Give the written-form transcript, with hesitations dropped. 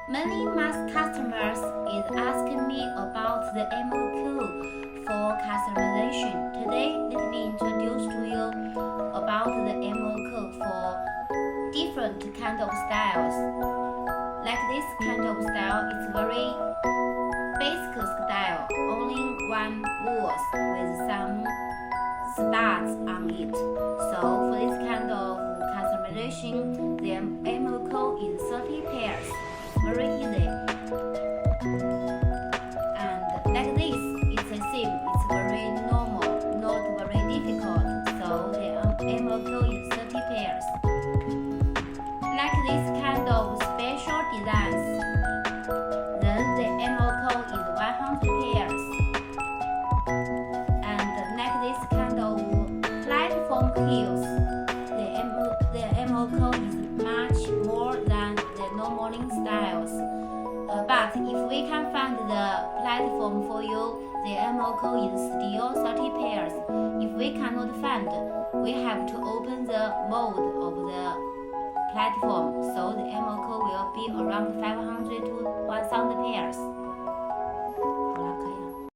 Many mass customers is asking me about the MOQ for customization. Today, let me introduce to you about the MOQ for different kind of styles. Like this kind of style, it's very basic style, only one walls with some stars on it. So for this kind of customization, the MOQ is 30 pairs. Very easy. And like this, it's a theme. It's very normal, not very difficult. So the MOQ is 30 pairs. Like this kind of special designs, then the MOQ is 100 pairs. And like this kind of platform heels, the MOQ is much more than the normal styles. But if we can find the platform for you, the MOQ is still 30 pairs. If we cannot find, we have to open the mold of the platform, so the MOQ will be around 500 to 1000 pairs.